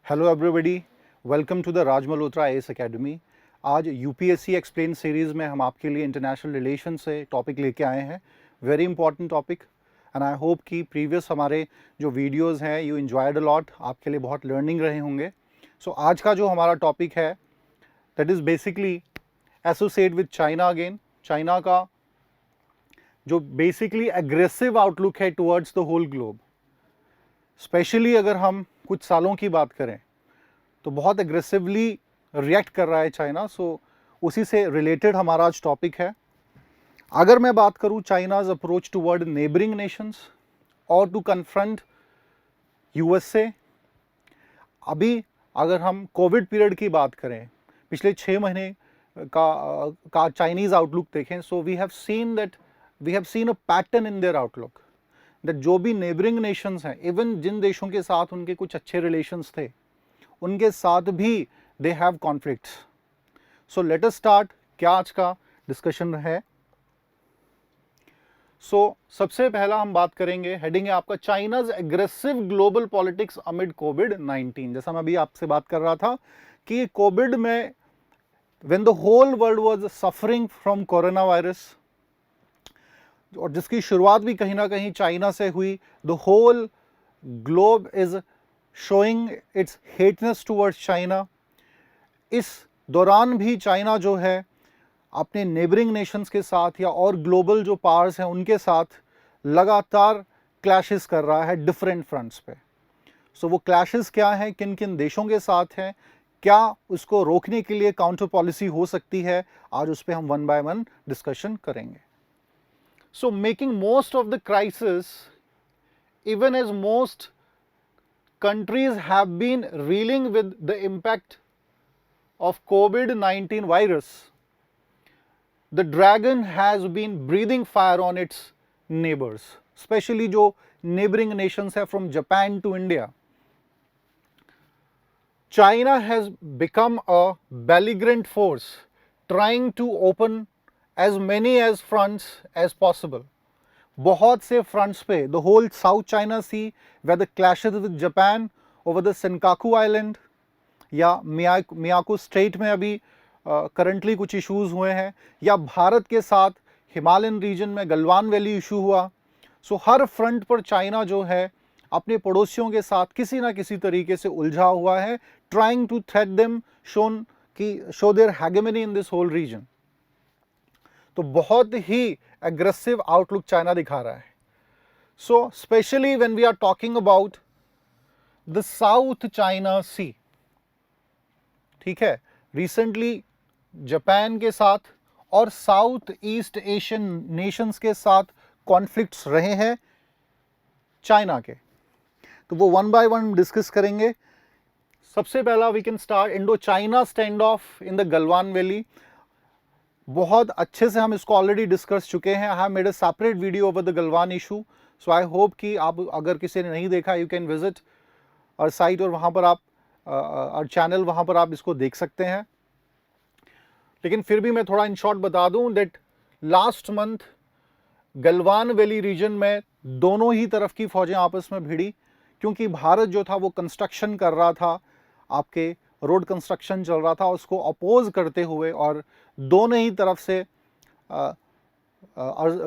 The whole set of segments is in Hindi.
Hello everybody, welcome to the Raj Malhotra IAS academy. आज यूपीएससी एक्सप्लेन सीरीज़ में हम आपके लिए इंटरनेशनल रिलेशन से टॉपिक लेके आए हैं। Very important topic and I hope कि प्रीवियस हमारे जो वीडियोस हैं यू एंजॉयड अ लॉट, आपके लिए बहुत लर्निंग रहे होंगे। सो आज का जो हमारा टॉपिक है that is basically associate with China again. China का जो बेसिकली एग्रेसिव आउटलुक है towards the whole globe, specially अगर हम कुछ सालों की बात करें तो बहुत एग्रेसिवली रिएक्ट कर रहा है चाइना। सो उसी से रिलेटेड हमारा आज टॉपिक है। अगर मैं बात करूं China's approach toward neighbouring Nations और टू कन्फ्रंट यूएसए, अभी अगर हम कोविड पीरियड की बात करें, पिछले 6 महीने का चाइनीज़ आउटलुक देखें, so we have seen a pattern in their outlook that जो भी नेबरिंग नेशंस हैं, इवन जिन देशों के साथ उनके कुछ अच्छे रिलेशंस थे, उनके साथ भी they have conflicts. So let us start. क्या आज का डिस्कशन है? सबसे पहला हम बात करेंगे, हेडिंग है आपका China's aggressive global politics amid कोविड-19। जैसा मैं अभी आपसे बात कर रहा था कि कोविड में when the whole world was suffering from corona virus, और जिसकी शुरुआत भी कहीं ना कहीं चाइना से हुई, the whole globe is showing its hateness towards China. इस दौरान भी चाइना जो है अपने नेबरिंग नेशंस के साथ या और ग्लोबल जो पावर्स हैं उनके साथ लगातार क्लैशेस कर रहा है डिफरेंट फ्रंट्स पे। सो वो क्लैशेस क्या हैं, किन किन देशों के साथ हैं, क्या उसको रोकने के लिए काउंटर पॉलिसी हो सकती है, आज उस पर हम वन बाय वन डिस्कशन करेंगे। So making most of the crisis, even as most countries have been reeling with the impact of COVID-19 virus, the dragon has been breathing fire on its neighbors, especially जो neighboring nations है from Japan to India. China has become a belligerent force trying to open as many as fronts as possible. बहुत से फ्रंट्स पे, the whole South China Sea where the clashes with Japan over the Senkaku island, या मियाको स्ट्रेट में अभी करंटली कुछ इश्यूज हुए हैं, या भारत के साथ हिमालयन रीजन में गलवान वैली इशू हुआ। सो हर फ्रंट पर चाइना जो है अपने पड़ोसियों के साथ किसी ना किसी तरीके से उलझा हुआ है, trying to threat them, show their hegemony in this whole region. तो बहुत ही एग्रेसिव आउटलुक चाइना दिखा रहा है। So specially when we are talking about the South China Sea, ठीक है, रिसेंटली जापान के साथ और साउथ ईस्ट एशियन नेशंस के साथ कॉन्फ्लिक्ट्स रहे हैं चाइना के, तो वो वन बाय वन डिस्कस करेंगे। सबसे पहला we can start Indo China standoff in the Galwan valley. बहुत अच्छे से हम इसको ऑलरेडी डिस्कस चुके हैं। I have made a separate video over the Galwan issue, so I hope कि आप, अगर किसी ने नहीं देखा, you can visit our site और वहाँ पर आप और चैनल, वहाँ पर आप इसको देख सकते हैं। लेकिन फिर भी मैं थोड़ा इन शॉर्ट बता दूं that last month Galwan valley region में दोनों ही तरफ की फौजें आपस में भिड़ी, क्योंकि भारत जो था वो कंस्ट्रक्शन कर रहा था, आपके रोड कंस्ट्रक्शन चल रहा था, उसको अपोज करते हुए, और दोनों ही तरफ से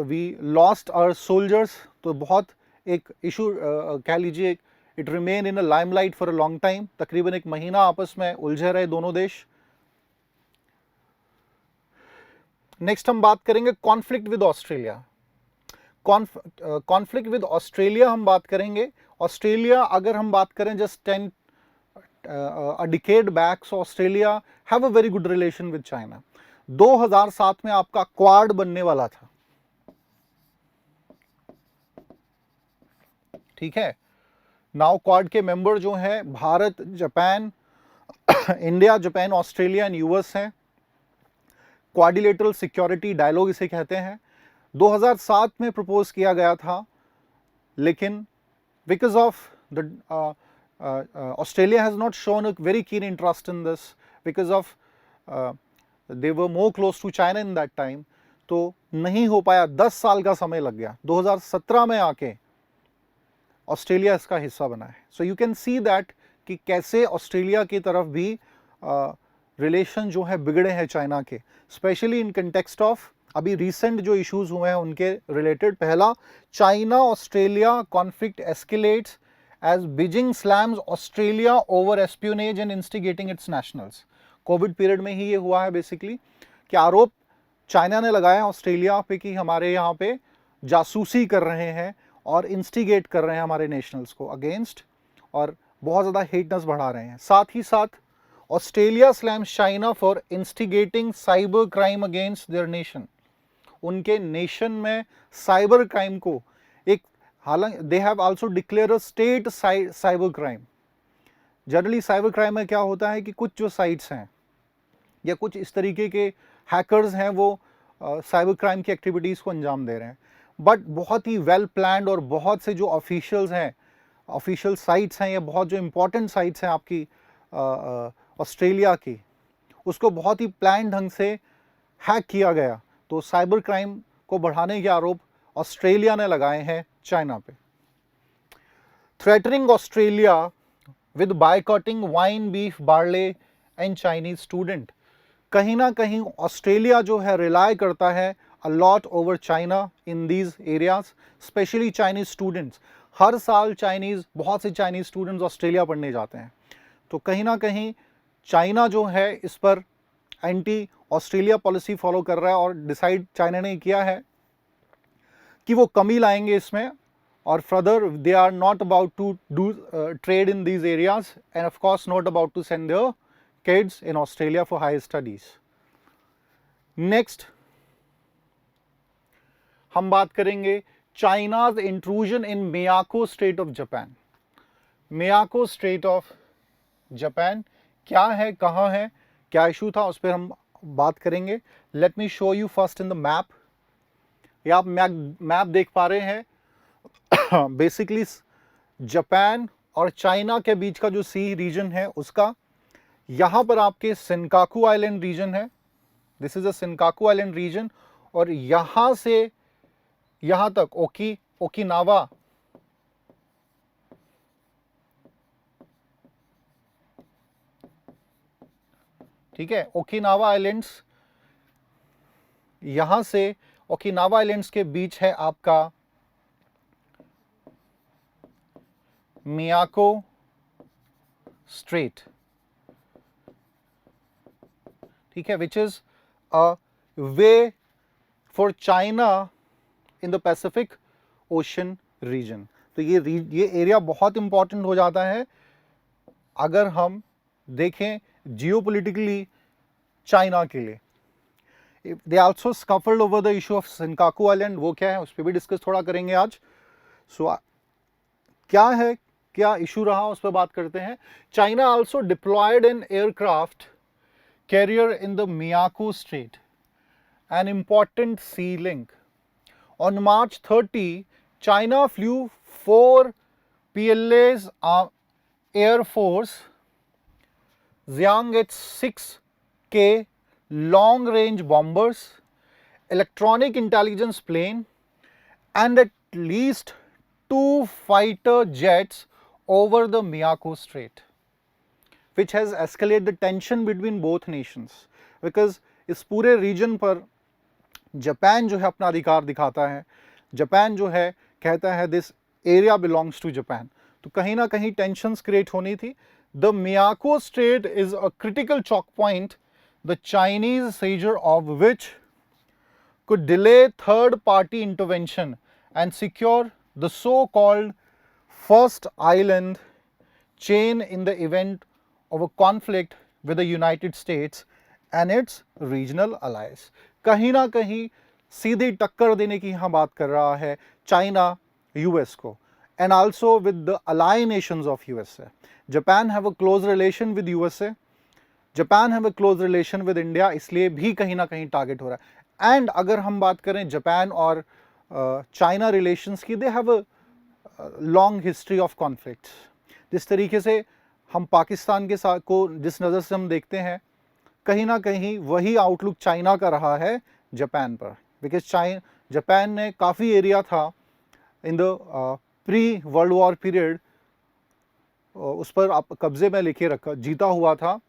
वी लॉस्ट आवर सोल्जर्स। तो बहुत एक इशू कह लीजिए, it remain in a limelight for a long time. तकरीबन 1 महीना आपस में उलझे रहे दोनों देश। नेक्स्ट हम बात करेंगे conflict with Australia. Conflict with Australia हम बात करेंगे। ऑस्ट्रेलिया अगर हम बात करें just a decade back, so Australia have a very good relation with China. 2007 में आपका क्वाड बनने वाला था, ठीक है। नाउ क्वाड के मेंबर जो हैं Bharat, Japan, India, Japan, Australia and US हैं। क्वाड्रिलेटरल सिक्योरिटी डायलॉग इसे कहते हैं। 2007 में प्रपोज किया गया था, लेकिन because of the Australia has not shown a very keen interest in this because of they were more close to China in that time, तो नहीं हो पाया। 10 साल का समय लग गया। 2017 में आके ऑस्ट्रेलिया इसका हिस्सा बना है। सो यू कैन सी दैट कि कैसे ऑस्ट्रेलिया की तरफ भी रिलेशन जो है बिगड़े हैं चाइना के, स्पेशली इन कंटेक्स्ट ऑफ अभी रिसेंट जो इश्यूज हुए हैं उनके रिलेटेड। पहला, China Australia conflict escalates as Beijing slams Australia over espionage and instigating its nationals. Covid period में ही ये हुआ है बेसिकली, कि आरोप चाइना ने लगाया ऑस्ट्रेलिया पे कि हमारे यहाँ पे जासूसी कर रहे हैं और इंस्टिगेट कर रहे हैं हमारे नेशनल्स को अगेंस्ट, और बहुत ज़्यादा हेटनेस बढ़ा रहे हैं। साथ ही साथ Australia slams China for instigating cyber crime against their nation. उनके नेशन में साइबर क्राइम को एक, हालांकि they have also declare a state cyber crime. Generally cyber crime में क्या होता है कि कुछ जो साइट्स हैं या कुछ इस तरीके के हैकर्स हैं वो साइबर क्राइम की एक्टिविटीज़ को अंजाम दे रहे हैं, बट बहुत ही वेल प्लान्ड और बहुत से जो ऑफिशियल्स हैं, ऑफिशियल साइट्स हैं या बहुत जो इम्पोर्टेंट साइट्स हैं आपकी ऑस्ट्रेलिया की, उसको बहुत ही प्लान ढंग से हैक किया गया। तो साइबर क्राइम को बढ़ाने के आरोप ऑस्ट्रेलिया ने लगाए हैं चाइना पे। Threatening Australia with boycotting wine, beef, barley and Chinese student. कहीं ना कहीं ऑस्ट्रेलिया जो है रिलाई करता है a lot over China in these areas, specially Chinese students. हर साल बहुत से चाइनीज स्टूडेंट्स ऑस्ट्रेलिया पढ़ने जाते हैं, तो कहीं ना कहीं चाइना जो है इस पर एंटी ऑस्ट्रेलिया पॉलिसी फॉलो कर रहा है, और डिसाइड चाइना ने किया है कि वो कमी लाएंगे इसमें, और further they are not about to do trade in these areas and of course not about to send their kids in Australia for higher studies. Next हम बात करेंगे China's intrusion in Miyako strait of Japan. Miyako strait of Japan क्या है, कहाँ है, क्या इशू था, उस पर हम बात करेंगे। Let me show you first in the map. ये आप मैप देख पा रहे हैं बेसिकली जापान और चाइना के बीच का जो सी रीजन है उसका, यहाँ पर आपके सेनकाकू आइलैंड रीजन है, this is a Senkaku island region, और यहाँ से यहाँ तक ओकिनावा, ठीक है, ओकिनावा आइलैंड्स, यहां से ओकिनावा आइलैंड्स के बीच है आपका मियाको स्ट्रेट, ठीक है, which is a way for China in the Pacific Ocean region. तो ये एरिया बहुत इंपॉर्टेंट हो जाता है अगर हम देखें जियोपॉलिटिकली चाइना के लिए। They also scuffled over the issue of Senkaku island, वो क्या है उस पर भी डिस्कस थोड़ा करेंगे आज। सो क्या है, क्या इशू रहा उस पर बात करते हैं। China also deployed an aircraft carrier in the Miyako strait, an important sea link. On March 30, China flew 4 PLA's Air Force Xiang H-6K long-range bombers, electronic intelligence plane, and at least 2 fighter jets over the Miyako Strait, which has escalated the tension between both nations, because इस पूरे रीजन पर जापान जो है अपना अधिकार दिखाता है, जापान जो है कहता है this area belongs to Japan, तो कहीं ना कहीं टेंशंस क्रिएट होनी थी। The Miyako strait is a critical choke point, the Chinese seizure of which could delay third party intervention and secure the so called first island chain in the event of a conflict with the United States and its regional allies। कहीं ना कहीं सीधी टक्कर देने की यहाँ बात कर रहा है चाइना यूएस को, and also with the ally nations of USA. Japan have a close relation with USA, Japan have a close relation with India, इसलिए भी कहीं ना कहीं टारगेट हो रहा है। एंड अगर हम बात करें जापान और चाइना रिलेशंस की, they have a long history of conflicts. जिस तरीके से हम पाकिस्तान के साथ को जिस नज़र से हम देखते हैं, कहीं ना कहीं वही आउटलुक चाइना का रहा है जापान पर, बिकॉज जापान ने काफ़ी एरिया था in the pre world war period उस पर आप कब्जे में लेके रखा जीता हुआ था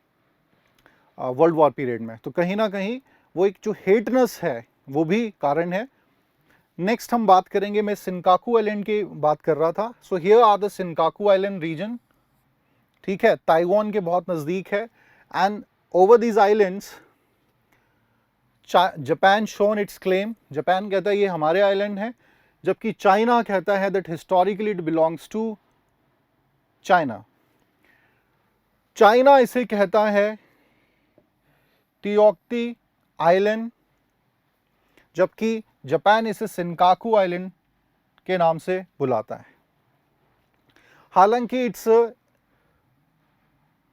वर्ल्ड वॉर पीरियड में। तो कहीं ना कहीं वो एक जो हेटनेस है वो भी कारण है। नेक्स्ट हम बात करेंगे, मैं सिनकाकू आइलैंड की बात कर रहा था। So here are the Senkaku island region, ठीक है, ताइवान के बहुत नज़दीक है। And over these islands Japan shown its claim, Japan कहता है ये हमारे आइलैंड हैं, जबकि चाइना कहता है that historically it belongs to China. China इसे कहता है तियोक्ती आइलैंड, जबकि जापान इसे सिनकाकू आइलैंड के नाम से बुलाता है। हालांकि इट्स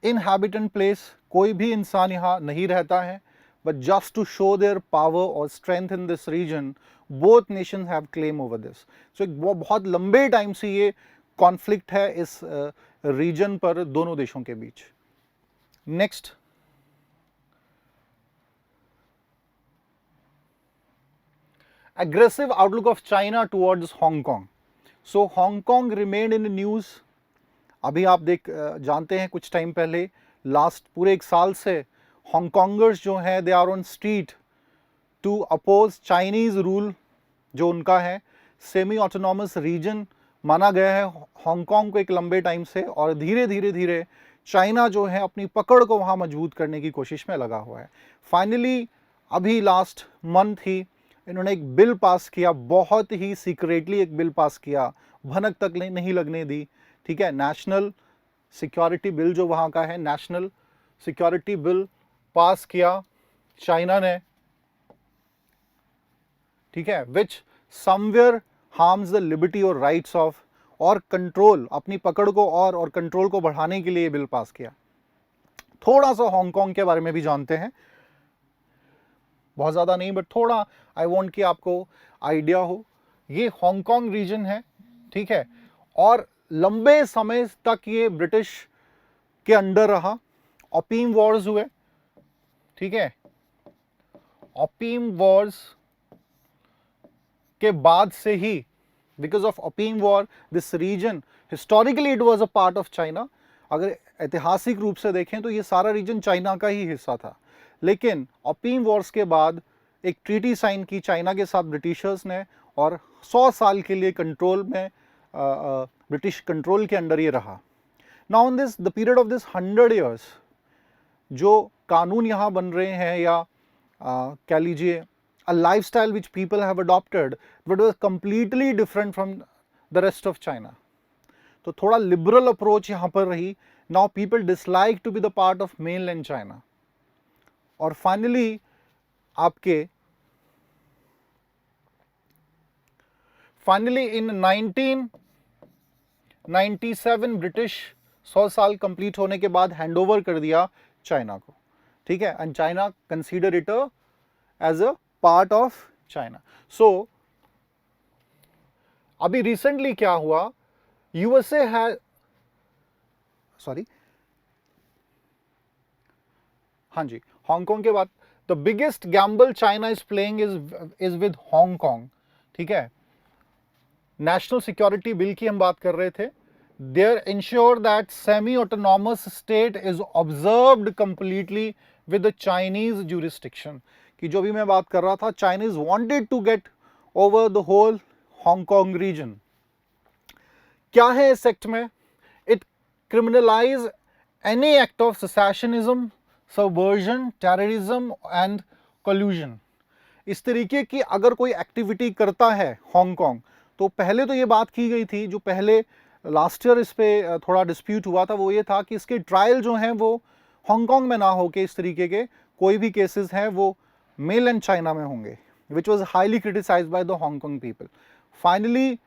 इनहैबिटेंट प्लेस, कोई भी इंसान यहाँ नहीं रहता है, but just to show their power और strength in this region both nations have claim over this. So एक बहुत लंबे टाइम से ये कॉन्फ्लिक्ट है इस रीजन पर दोनों देशों के बीच। Next, aggressive outlook of China towards Hong Kong. So Hong Kong remained in the news. अभी आप जानते हैं कुछ टाइम पहले, लास्ट पूरे एक साल से हांगकॉन्गर्स जो हैं they are on street to oppose Chinese rule जो उनका है। सेमी ऑटोनॉमस रीजन माना गया है हांगकॉन्ग को एक लंबे टाइम से, और धीरे धीरे चाइना जो है अपनी पकड़ को वहाँ मजबूत करने की कोशिश में लगा हुआ है। फाइनली अभी लास्ट मंथ ही इन्होंने एक बिल पास किया, बहुत ही सीक्रेटली एक बिल पास किया, भनक तक नहीं लगने दी, ठीक है। नेशनल सिक्योरिटी बिल जो वहाँ का है, नेशनल सिक्योरिटी बिल पास किया चाइना ने, ठीक है, विच समवेयर हार्म्स द लिबर्टी और राइट्स ऑफ, और कंट्रोल, अपनी पकड़ को और कंट्रोल को बढ़ाने के लिए ये बिल पास किया। थोड़ा सा हांगकांग के बारे में भी जानते हैं, बहुत ज़्यादा नहीं बट थोड़ा, आई वांट कि आपको आइडिया हो। ये हांगकांग रीजन है, ठीक है, और लंबे समय तक ये ब्रिटिश के अंडर रहा। ओपीम वॉर्स हुए, ठीक है, ओपीम वॉर्स के बाद से ही, because of opium war this region historically it was a part of China. अगर ऐतिहासिक रूप से देखें तो ये सारा रीजन चाइना का ही हिस्सा था, लेकिन ओपीम वॉर्स के बाद एक ट्रीटी साइन की चाइना के साथ ब्रिटिशर्स ने, और 100 साल के लिए कंट्रोल में ब्रिटिश कंट्रोल के अंडर ये रहा। Now in this the period of this 100 years जो कानून यहाँ बन रहे हैं, या कह लीजिए a lifestyle which people have adopted, but was completely different from the rest of China. तो थोड़ा लिबरल अप्रोच यहाँ पर रही। Now people dislike to be the part of mainland China. और फाइनली इन 1997 ब्रिटिश 100 साल कंप्लीट होने के बाद हैंड ओवर कर दिया चाइना को, ठीक है, and China consider it as a part of China. So अभी रिसेंटली क्या हुआ, यूएसए है, सॉरी, हाँ जी, हांगकांग के बाद the biggest Gamble China is playing is with Hong Kong, ठीक है। नेशनल सिक्योरिटी बिल की हम बात कर रहे थे। There ensure that semi autonomous state is observed completely with the Chinese jurisdiction, कि जो भी मैं बात कर रहा था, Chinese wanted to get over the whole Hong Kong region. क्या है इस एक्ट में? It criminalise any act of secessionism, subversion, terrorism and collusion. इस तरीके की अगर कोई एक्टिविटी करता है हांगकांग, तो पहले तो ये बात की गई थी, जो पहले लास्ट ईयर इस पे थोड़ा डिस्प्यूट हुआ था, वो ये था कि इसके ट्रायल जो हैं वो हांगकांग में ना हो के इस तरीके के कोई भी केसेस हैं वो मेनलैंड चाइना में होंगे, which was highly criticised by the Hong Kong people. Finally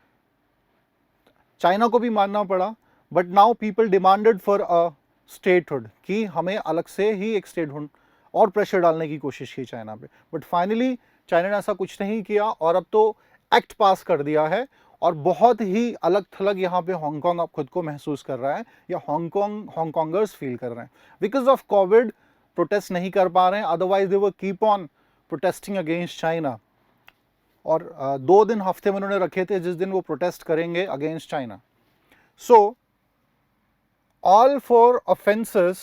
China को भी मानना पड़ा, but now people demanded for a statehood, कि हमें अलग से ही एक स्टेटहुड, और प्रेशर डालने की कोशिश की चाइना पे, बट फाइनली चाइना ने ऐसा कुछ नहीं किया, और अब तो एक्ट पास कर दिया है, और बहुत ही अलग थलग यहाँ पे हांगकांग अब खुद को महसूस कर रहा है, या हांगकांगर्स फील कर रहे हैं। बिकॉज ऑफ कोविड प्रोटेस्ट नहीं कर पा रहे हैं, otherwise they were keep on protesting against China. और 2 दिन हफ्ते में उन्होंने रखे थे जिस दिन वो प्रोटेस्ट करेंगे against China. So all four offenses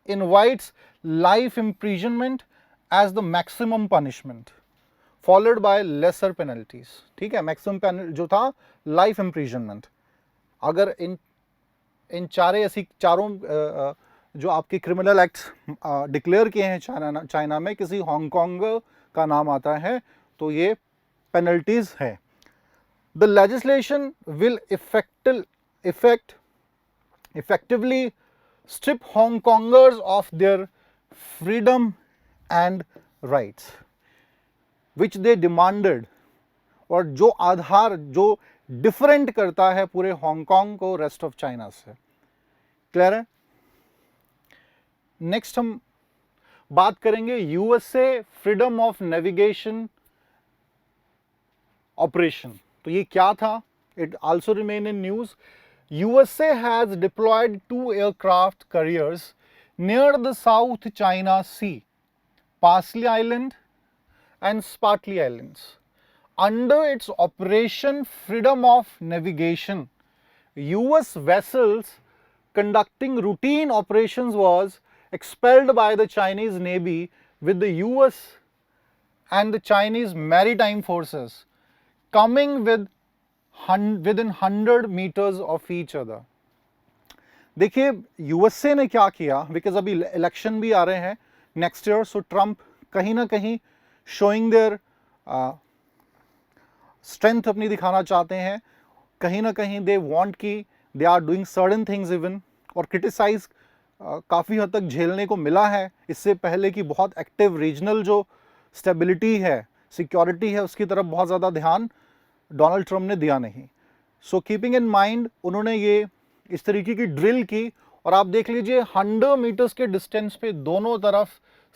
invites life imprisonment as the maximum punishment followed by lesser penalties. ठीक है, मैक्सिमम पेनल्टी जो था लाइफ इम्प्रिजनमेंट. अगर इन चारों जो आपके क्रिमिनल एक्ट्स डिक्लेयर किए हैं चाइना में, किसी हांगकांग का नाम आता है तो ये पेनल्टीज है. The legislation will effectively strip Hong Kongers of their freedom and rights which they demanded, और जो आधार जो डिफरेंट करता है पूरे हांगकांग को रेस्ट ऑफ चाइना से. क्लियर है. नेक्स्ट हम बात करेंगे USA freedom of navigation operation. तो ये क्या था? It also remain in news. USA has deployed 2 aircraft carriers near the South China Sea, Parsley Island and Spratly Islands. Under its Operation Freedom of Navigation, US vessels conducting routine operations was expelled by the Chinese Navy with the US and the Chinese maritime forces coming within 100 meters of each other. देखिए यूएसए ने क्या किया, बिकॉज अभी इलेक्शन भी आ रहे हैं नेक्स्ट ईयर, सो ट्रम्प कहीं ना कहीं शोइंग देयर स्ट्रेंथ अपनी दिखाना चाहते हैं. कहीं ना कहीं दे वांट कि they are doing certain things even, और क्रिटिसाइज काफ़ी हद तक झेलने को मिला है इससे पहले कि बहुत एक्टिव रीजनल जो स्टेबिलिटी है, सिक्योरिटी है, उसकी तरफ बहुत ज़्यादा ध्यान डोनाल्ड ट्रम्प ने दिया नहीं. सो कीपिंग इन माइंड उन्होंने ये इस तरीके की ड्रिल की, और आप देख लीजिए 100 मीटर्स के डिस्टेंस पे दोनों तरफ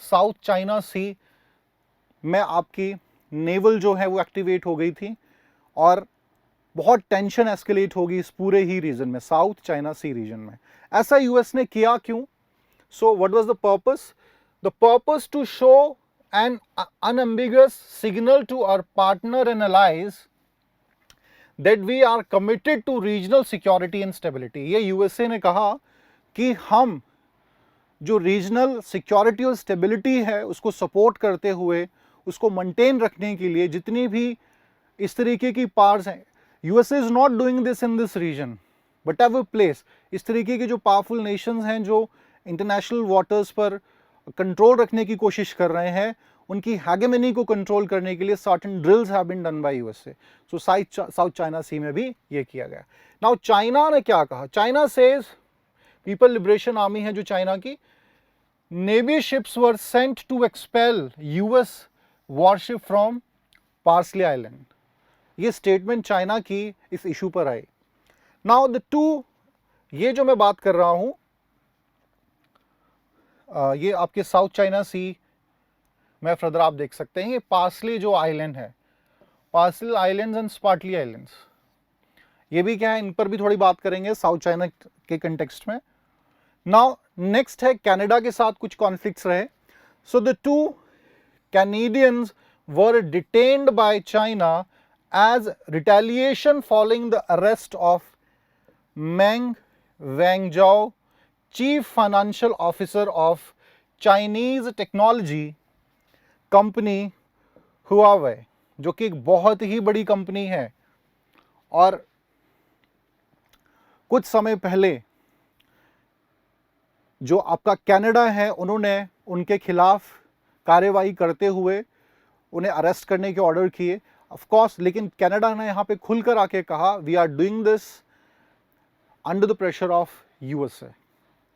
साउथ चाइना सी में आपकी नेवल जो है वो एक्टिवेट हो गई थी, और बहुत टेंशन एस्केलेट होगी इस पूरे ही रीजन में, साउथ चाइना सी रीजन में. ऐसा यूएस ने किया क्यों? So what was the purpose? The purpose to show an unambiguous signal to our partner and allies that we are committed to regional security and stability. ये यूएसए ने कहा कि हम जो रीजनल सिक्योरिटी और स्टेबिलिटी है उसको सपोर्ट करते हुए, उसको मेंटेन रखने के लिए जितनी भी इस तरीके की पावर्स हैं, USA is not doing this in this region but every place. इस तरीके के जो पावरफुल नेशंस हैं जो इंटरनेशनल वाटर्स पर कंट्रोल रखने की कोशिश कर रहे हैं, उनकी हैगेमनी को कंट्रोल करने के लिए certain drills have been done by USA. So South China Sea में भी ये किया गया. नाउ चाइना ने क्या कहा? China says, people liberation army है जो चाइना की, navy ships were sent to expel US warship from Paracel island. ये स्टेटमेंट चाइना की इस इशू पर आई. नाउ द टू, ये जो मैं बात कर रहा हूं ये आपके साउथ चाइना सी में फर्दर आप देख सकते हैं, ये पार्सले जो आइलैंड है, parcel islands and Spratly islands, ये भी क्या है, इन पर भी थोड़ी बात करेंगे साउथ चाइना के कंटेक्स्ट में. नाउ नेक्स्ट है कनाडा के साथ कुछ कॉन्फ्लिक्ट्स रहे. So the two Canadians were detained by China as retaliation following the arrest of Meng Wanzhou, chief financial officer of Chinese technology company Huawei, जो कि एक बहुत ही बड़ी कंपनी है. और कुछ समय पहले जो आपका कनाडा है, उन्होंने उनके खिलाफ कार्रवाई करते हुए उन्हें अरेस्ट करने के ऑर्डर किए ऑफ कोर्स, लेकिन कनाडा ने यहाँ पे खुलकर आके कहा we are doing this under the pressure of USA.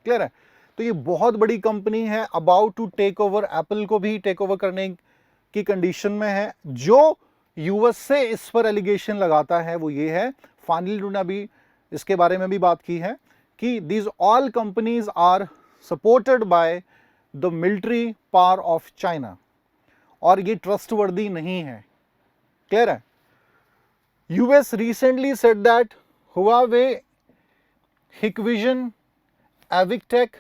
Clear है. तो ये बहुत बड़ी कंपनी है, about to take over, Apple को भी टेक ओवर करने की कंडीशन में है. जो यूएसए इस पर एलिगेशन लगाता है वो ये है, फाइनली उन्होंने अभी इसके बारे में भी बात की है कि these all companies are supported by the military power of China, और ये ट्रस्टवर्दी नहीं है. क्लियर है. US recently said that Huawei, Hikvision, Avictech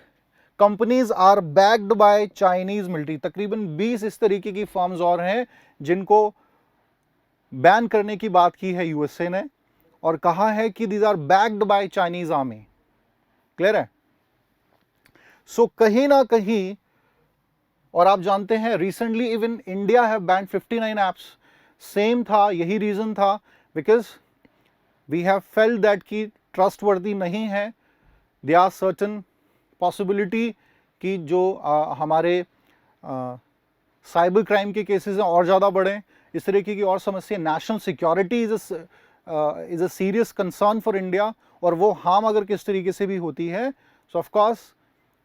companies are backed by Chinese military. तकरीबन 20 इस तरीके की फर्म्स और हैं जिनको बैन करने की बात की है यूएसए ने, और कहा है कि these are backed by Chinese army. Clear है? सो कहीं ना कहीं, और आप जानते हैं recently even India have banned 59 apps, same था, यही रीजन था, because we have felt that कि ट्रस्टवर्दी नहीं है। दे आर सर्टन पॉसिबिलिटी कि जो हमारे साइबर क्राइम के केसेस हैं और ज़्यादा बढ़ें, इस तरीके की और समस्या। National security is a serious concern for India, और वो हार्म अगर किस तरीके से भी होती है, सो ऑफकोर्स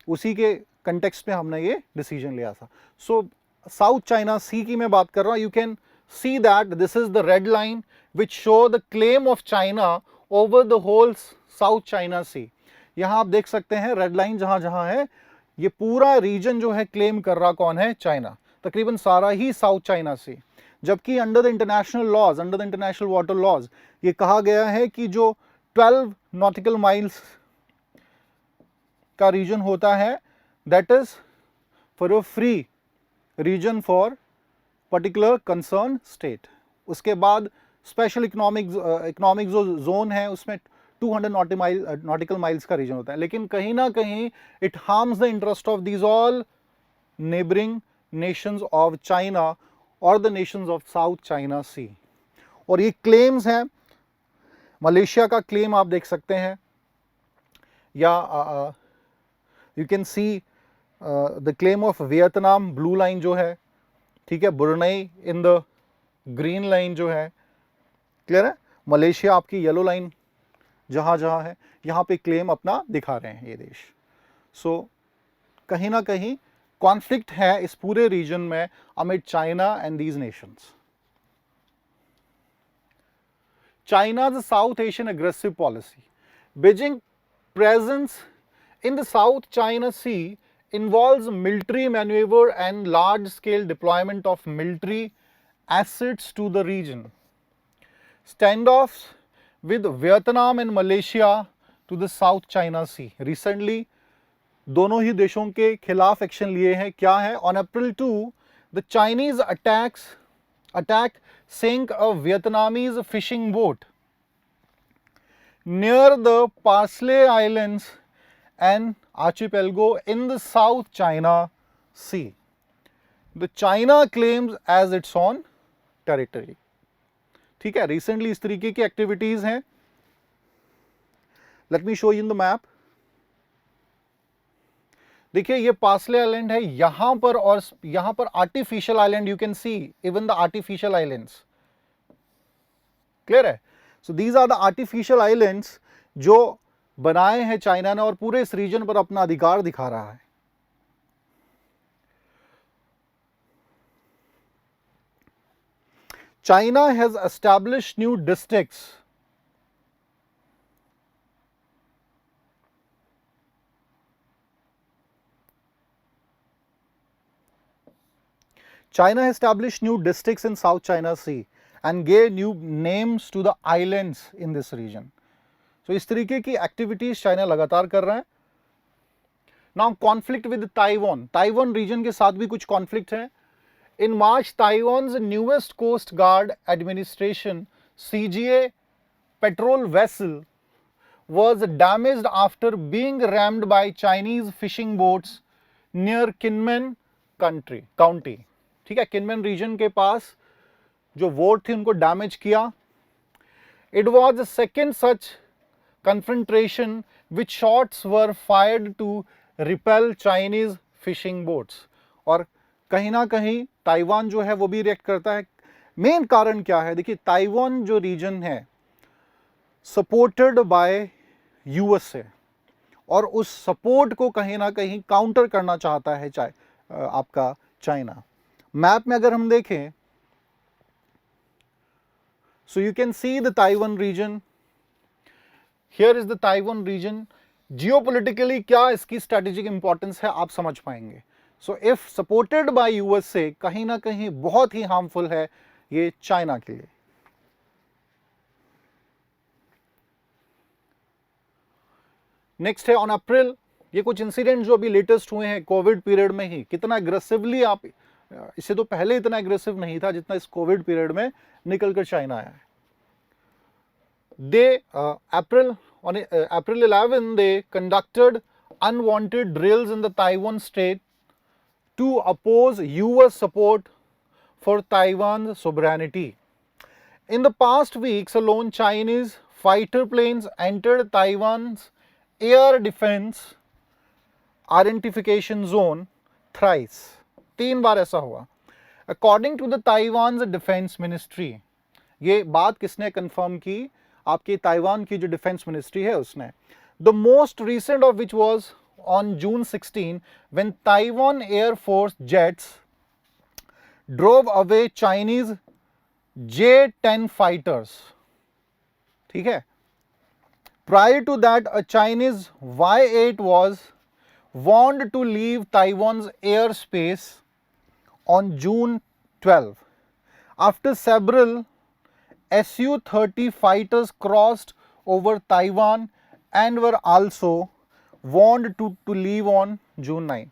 उसी के कंटेक्स्ट में हमने ये डिसीजन लिया था। सो साउथ चाइना सी की मैं बात कर रहा हूँ। You can see that this is the red line which show the claim of China over the whole South China Sea. यहाँ आप देख सकते हैं रेड लाइन जहाँ जहाँ है, ये पूरा रीजन जो है क्लेम कर रहा कौन है? चाइना, तकरीबन सारा ही साउथ चाइना सी। जबकि under the international laws, under the international water laws, ये कहा गया है कि जो 12 नॉटिकल माइल्स का रीजन होता है, that is for a free region for particular concern state. उसके बाद स्पेशल इकोनॉमिक जो जोन है उसमें 200 नॉटिकल माइल्स का रीजन होता है। लेकिन कहीं ना कहीं it harms the interest of these all neighbouring nations of China और the nations of South China Sea. और ये क्लेम्स हैं, मलेशिया का क्लेम आप देख सकते हैं, या you can see the claim of Vietnam, blue line जो है, ठीक है, Brunei in the green line जो है, क्लियर है। मलेशिया आपकी येलो लाइन जहाँ जहाँ है, यहाँ पे क्लेम अपना दिखा रहे हैं ये देश। सो कहीं ना कहीं कॉन्फ्लिक्ट है इस पूरे रीजन में amid China and these Nations. China's South Asian aggressive policy. Beijing presence in the South China Sea involves military maneuver and large-scale deployment of military assets to the region. Standoffs with Vietnam and Malaysia to the South China Sea. Recently, दोनों ही देशों के खिलाफ एक्शन लिए हैं। क्या है? On April 2, the Chinese attack sank a Vietnamese fishing boat near the Parsley Islands and archipelago in the South China Sea. The China claims as its own territory. ठीक है, रिसेंटली इस तरीके की एक्टिविटीज हैं। Let me show you in the map. देखिए ये पार्सले आइलैंड है यहां पर, और यहां पर artificial island, you can see even the artificial islands, clear है। So these are the artificial islands जो बनाए हैं चाइना ने, और पूरे इस रीजन पर अपना अधिकार दिखा रहा है। China has established new districts China established new districts in South China Sea and gave new names to the islands in this region. So इस तरीके की एक्टिविटीज चाइना लगातार कर रहा है। Now conflict with Taiwan. Taiwan region के साथ भी कुछ कॉन्फ्लिक्ट है। In March, Taiwan's newest Coast Guard Administration CGA patrol vessel was damaged after being rammed by Chinese fishing boats near Kinmen County. ठीक है, किनमेन रीजन के पास जो वोट थी उनको डैमेज किया। It was second such confrontation which shots were fired to repel Chinese fishing boats. और कहीं ना कहीं ताइवान जो है वो भी रिएक्ट करता है। मेन कारण क्या है? देखिए ताइवान जो रीजन है सपोर्टेड बाय यूएसए, और उस सपोर्ट को कहीं ना कहीं काउंटर करना चाहता है आपका चाइना। मैप में अगर हम देखें, so you can see the Taiwan region, here is the Taiwan region. Geopolitically क्या इसकी स्ट्रेटेजिक इंपॉर्टेंस है आप समझ पाएंगे। So if supported by USA, कहीं ना कहीं बहुत ही हार्मफुल है ये चाइना के लिए। नेक्स्ट है ऑन अप्रैल, ये कुछ इंसिडेंट जो अभी लेटेस्ट हुए हैं कोविड पीरियड में ही। कितना एग्रेसिवली आप, इससे तो पहले इतना एग्रेसिव नहीं था जितना इस कोविड पीरियड में निकल कर चाइना आया है। अप्रैल On April 11, they conducted unwanted drills in the Taiwan Strait to oppose US support for Taiwan's sovereignty. In the past weeks alone, Chinese fighter planes entered Taiwan's air defense identification zone thrice. 3 बार ऐसा हुआ. According to the Taiwan's defense ministry, ये बात किसने कंफर्म की? आपकी ताइवान की जो डिफेंस मिनिस्ट्री है उसने. The most recent of which was on June 16 when Taiwan Air Force jets drove away Chinese J-10 fighters. ठीक है. Prior to that, a Chinese Y-8 was warned to leave Taiwan's airspace on June 12. After several Su-30 fighters crossed over Taiwan and were also warned to leave on June 9.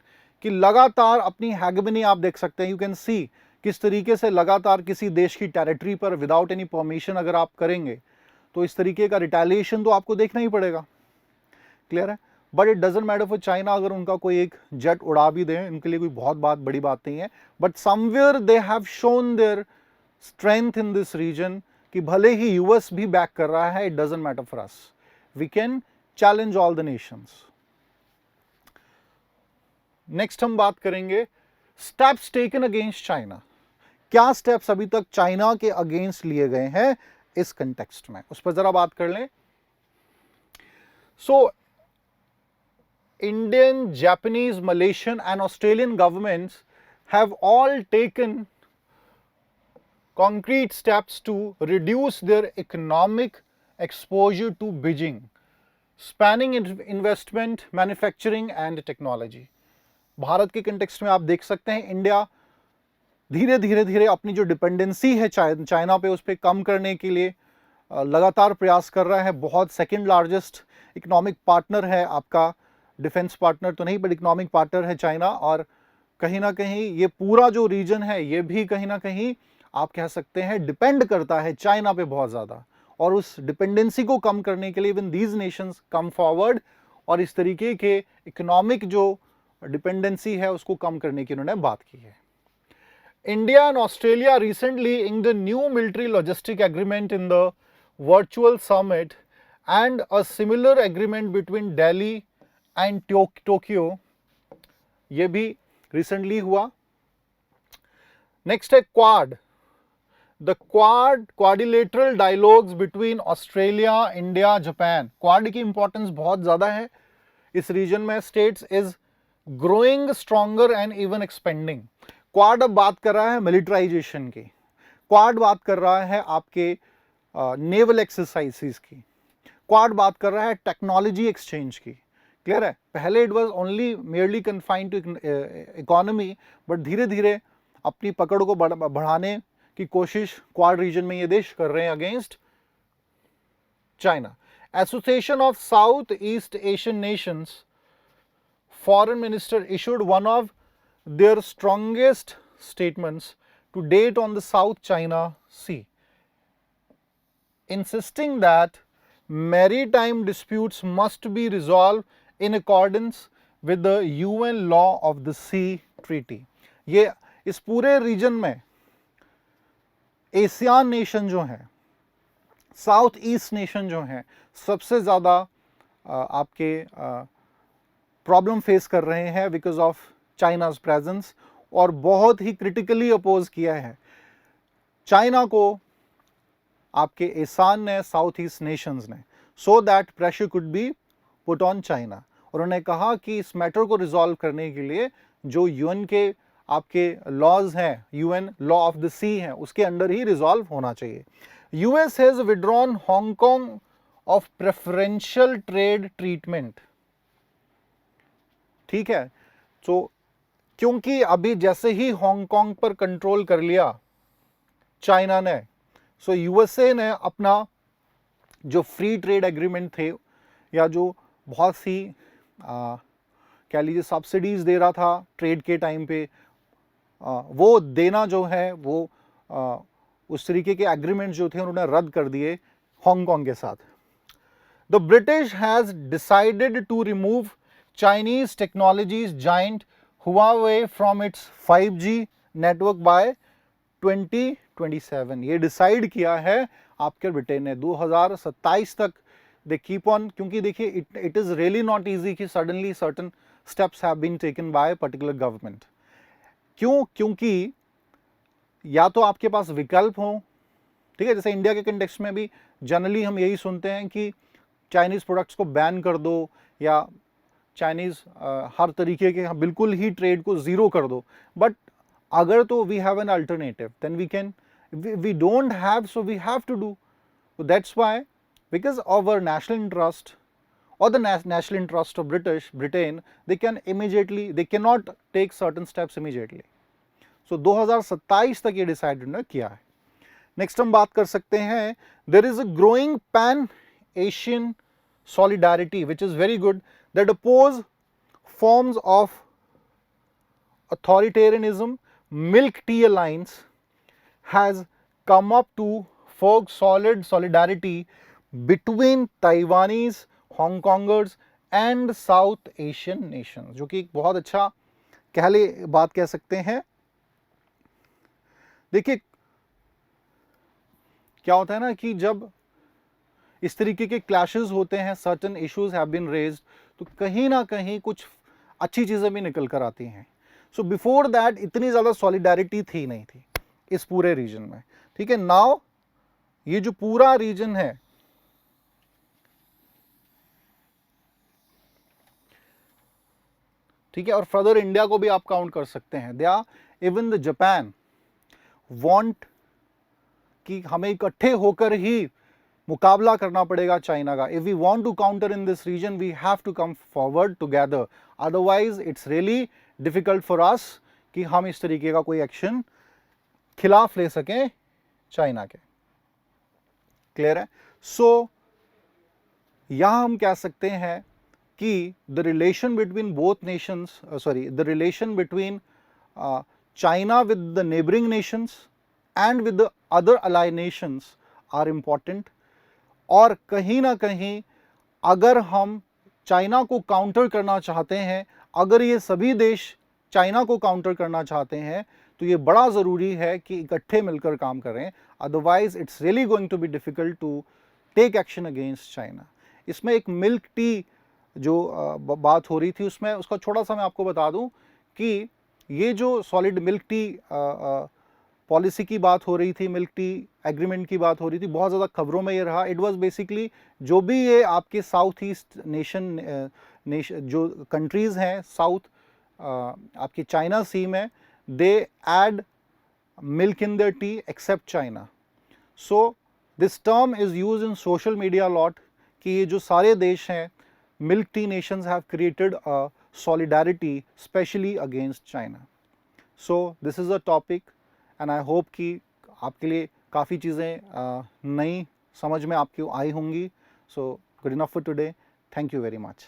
कि लगातार अपनी हैगमनी आप देख सकते हैं, यू कैन सी किस तरीके से लगातार किसी देश की टेरिटरी पर विदाउट एनी परमिशन अगर आप करेंगे तो इस तरीके का रिटेलिएशन तो आपको देखना ही पड़ेगा. क्लियर है. But it doesn't matter for China अगर उनका कोई एक जेट उड़ा भी दें, इनके लिए कोई बहुत बड़ी बात नहीं है. But somewhere they have shown their strength in this region कि भले ही यूएस भी बैक कर रहा है, it doesn't matter for us. We can challenge all the nations. Next हम बात करेंगे स्टेप्स टेकन अगेंस्ट चाइना. क्या स्टेप्स अभी तक चाइना के अगेंस्ट लिए गए हैं इस कंटेक्स्ट में, उस पर जरा बात कर लें. सो Indian, Japanese, Malaysian and Australian governments have all taken concrete steps to reduce their economic exposure to Beijing, spanning investment, manufacturing and technology. Bharat के कंटेक्स्ट में आप देख सकते हैं इंडिया धीरे धीरे अपनी जो डिपेंडेंसी है चाइना पे उस पर कम करने के लिए लगातार प्रयास कर रहा है. बहुत सेकंड लार्जेस्ट इकोनॉमिक पार्टनर है आपका, डिफेंस पार्टनर तो नहीं बट इकोनॉमिक पार्टनर है चाइना. और कहीं ना कहीं ये पूरा जो रीजन है ये भी कहीं ना कहीं आप कह सकते हैं डिपेंड करता है चाइना पे बहुत ज़्यादा. और उस डिपेंडेंसी को कम करने के लिए even these Nations come forward और इस तरीके के इकोनॉमिक जो डिपेंडेंसी है उसको कम करने की उन्होंने बात की है. India and Australia recently in the new military logistic agreement in the virtual summit and a similar agreement between Delhi and Tokyo, ये भी रिसेंटली हुआ. नेक्स्ट है quad. The quadrilateral dialogues between Australia, India, Japan. Quad की इंपॉर्टेंस बहुत ज़्यादा है इस रीजन में. States is growing stronger and even expanding. Quad अब बात कर रहा है मिलिटराइजेशन की. क्वाड बात कर रहा है आपके नेवल एक्सरसाइजेस की. क्वाड बात कर रहा है टेक्नोलॉजी एक्सचेंज की. क्लियर है. पहले it was only merely confined to economy, but धीरे धीरे अपनी पकड़ को बढ़ाने की कोशिश क्वाड रीजन में ये देश कर रहे हैं against China. Association of south east Asian Nations foreign minister issued one of their strongest statements to date on the South China Sea, insisting that maritime disputes must be resolved in accordance with the UN Law of the Sea Treaty. ये इस पूरे रीजन में एशियान नेशन जो हैं, साउथ ईस्ट नेशन जो हैं, सबसे ज़्यादा आपके प्रॉब्लम फेस कर रहे हैं बिकॉज ऑफ चाइनाज प्रेजेंस, और बहुत ही क्रिटिकली अपोज किया है चाइना को आपके एशान ने, साउथ ईस्ट नेशंस ने, so that pressure could be put on China. और उन्होंने कहा कि इस मैटर को रिजॉल्व करने के लिए जो यूएन के आपके लॉज हैं, यूएन लॉ ऑफ द सी हैं, उसके अंडर ही रिजॉल्व होना चाहिए. US has withdrawn Hong Kong of preferential trade treatment. ठीक है. तो क्योंकि अभी जैसे ही हांगकांग पर कंट्रोल कर लिया चाइना ने, सो यूएसए ने अपना जो फ्री ट्रेड एग्रीमेंट थे या जो बहुत सी कह लीजिए सब्सिडीज दे रहा था ट्रेड के टाइम पे, वो देना जो है वो उस तरीके के एग्रीमेंट जो थे उन्होंने रद्द कर दिए हांगकांग के साथ. The British has decided to remove Chinese technologies giant Huawei from its 5G network by 2027. ये डिसाइड किया है आपके ब्रिटेन ने 2027 तक दे कीप ऑन, क्योंकि देखिए it is really not easy कि suddenly certain steps have been taken by particular government. क्यों? क्योंकि या तो आपके पास विकल्प हो, ठीक है, जैसे इंडिया के कंटेक्स्ट में भी जनरली हम यही सुनते हैं कि चाइनीज़ प्रोडक्ट्स को बैन कर दो या चाइनीज़ हर तरीके के बिल्कुल ही ट्रेड को ज़ीरो कर दो। बट अगर तो we have an alternative, then we can, we don't have, so we have to do. That's why, because of our national interest or the national interest of Britain, they cannot take certain steps immediately. So 2027 तक ये डिसाइड उन्होंने किया है। नेक्स्ट हम बात कर सकते हैं, there is a growing pan Asian solidarity which is very good that oppose forms of authoritarianism. Milk Tea Alliance has come up to forge solid solidarity between Taiwanese, Hong Kongers and South Asian nations, जो कि एक बहुत अच्छा बात कह सकते हैं। देखिए क्या होता है ना कि जब इस तरीके के क्लैशेस होते हैं, certain issues have been raised, तो कहीं ना कहीं कुछ अच्छी चीज़ें भी निकल कर आती हैं। सो बिफोर दैट इतनी ज़्यादा सॉलिडारिटी थी नहीं थी इस पूरे रीजन में, ठीक है। नाउ ये जो पूरा रीजन है, ठीक है, और फर्दर इंडिया को भी आप काउंट कर सकते हैं, they are even the Japan want कि हमें इकट्ठे होकर ही मुकाबला करना पड़ेगा चाइना का। If we want to counter in this region, we have to come forward together, otherwise it's really difficult for us कि हम इस तरीके का कोई एक्शन खिलाफ ले सकें चाइना के। क्लियर है? सो यहां हम कह सकते हैं कि the relation between both nations, the relation between China with the neighbouring nations and with the other ally nations are important. और कहीं ना कहीं अगर हम चाइना को काउंटर करना चाहते हैं, अगर ये सभी देश चाइना को काउंटर करना चाहते हैं, तो ये बड़ा ज़रूरी है कि इकट्ठे मिलकर काम करें, otherwise it's really going to be difficult to take action against China. इसमें एक मिल्क टी जो बात हो रही थी, उसमें उसका छोटा सा मैं आपको बता दूं कि ये जो सॉलिड मिल्क टी पॉलिसी की बात हो रही थी, मिल्क टी एग्रीमेंट की बात हो रही थी, बहुत ज़्यादा खबरों में ये रहा। इट वाज बेसिकली जो भी ये आपके साउथ ईस्ट नेशन जो कंट्रीज़ हैं साउथ आपकी चाइना सी में, they add milk in their tea except China. So this term is use in social media lot कि ये जो सारे देश हैं, milk tea nations have created a solidarity especially against China. So this is a topic and I hope कि आपके लिए काफ़ी चीज़ें नई समझ में आपकी आई होंगी। So good enough for today. Thank you very much.